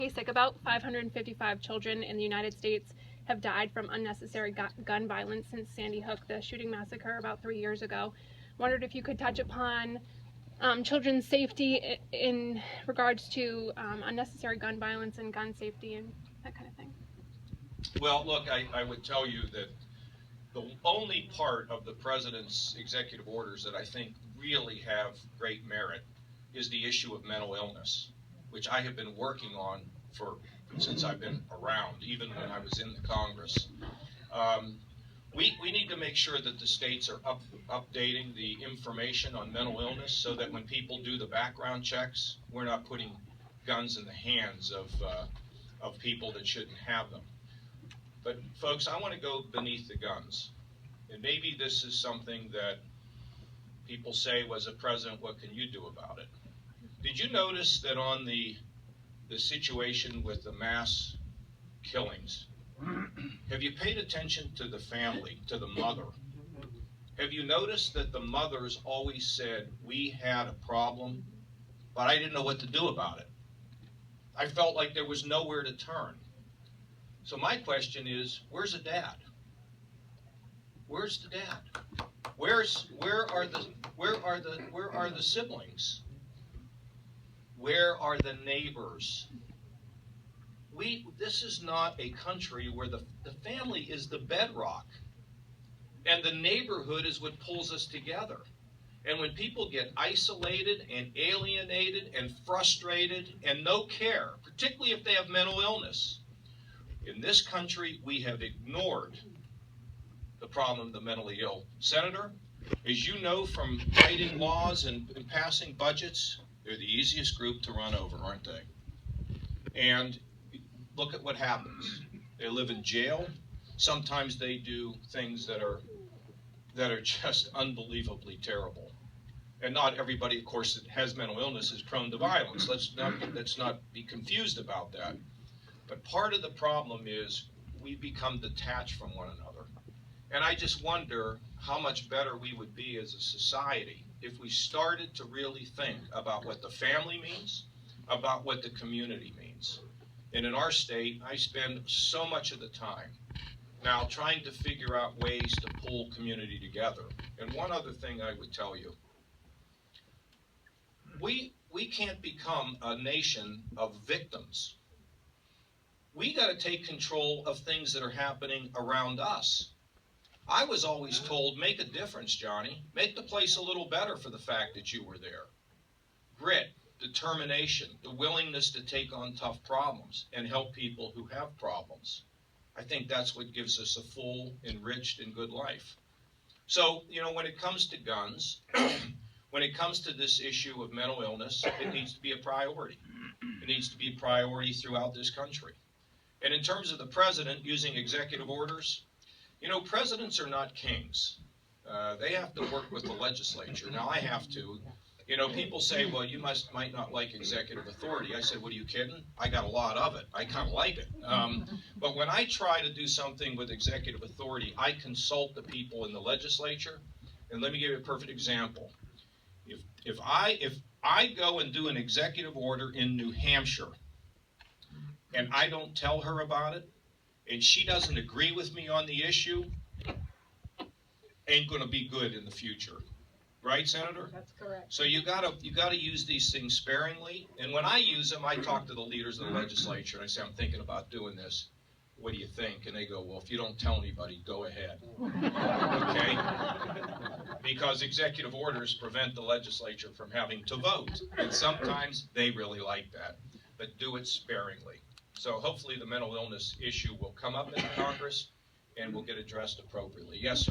Kasich, about 555 children in the United States have died from unnecessary gun violence since Sandy Hook, the shooting massacre about 3 years ago. Wondered if you could touch upon children's safety in regards to unnecessary gun violence and gun safety and that kind of thing. Well, look, I would tell you that the only part of the president's executive orders that I think really have great merit is the issue of mental illness, which I have been working on since I've been around, even when I was in the Congress. We need to make sure that the states are updating the information on mental illness so that when people do the background checks, we're not putting guns in the hands of people that shouldn't have them. But folks, I want to go beneath the guns. And maybe this is something that people say, well, as a president, what can you do about it? Did you notice that on the situation with the mass killings, have you paid attention to the family, to the mother? Have you noticed that the mothers always said, we had a problem, but I didn't know what to do about it? I felt like there was nowhere to turn. So my question is, where's the dad? Where's the dad? Where are the siblings? Where are the neighbors? This is not a country where the family is the bedrock. And the neighborhood is what pulls us together. And when people get isolated and alienated and frustrated and no care, particularly if they have mental illness, in this country, we have ignored the problem of the mentally ill. Senator, as you know from writing laws and passing budgets, they're the easiest group to run over, aren't they? And look at what happens. They live in jail. Sometimes they do things that are just unbelievably terrible. And not everybody, of course, that has mental illness is prone to violence. Let's not be confused about that. But part of the problem is we become detached from one another. And I just wonder how much better we would be as a society if we started to really think about what the family means, about what the community means. And in our state, I spend so much of the time now trying to figure out ways to pull community together. And one other thing I would tell you, we can't become a nation of victims. We got to take control of things that are happening around us. I was always told, make a difference, Johnny. Make the place a little better for the fact that you were there. Grit, determination, the willingness to take on tough problems and help people who have problems. I think that's what gives us a full, enriched, and good life. So, when it comes to guns, when it comes to this issue of mental illness, it needs to be a priority. It needs to be a priority throughout this country. And in terms of the president using executive orders, presidents are not kings. They have to work with the legislature. Now, I have to. People say, well, you might not like executive authority. I said, what, are you kidding? I got a lot of it. I kind of like it. But when I try to do something with executive authority, I consult the people in the legislature. And let me give you a perfect example. If I go and do an executive order in New Hampshire, and I don't tell her about it, and she doesn't agree with me on the issue, ain't going to be good in the future. Right, Senator? That's correct. So you gotta use these things sparingly. And when I use them, I talk to the leaders of the legislature, and I say, I'm thinking about doing this. What do you think? And they go, well, if you don't tell anybody, go ahead. Okay? Because executive orders prevent the legislature from having to vote. And sometimes they really like that. But do it sparingly. So hopefully the mental illness issue will come up in Congress and will get addressed appropriately. Yes, sir.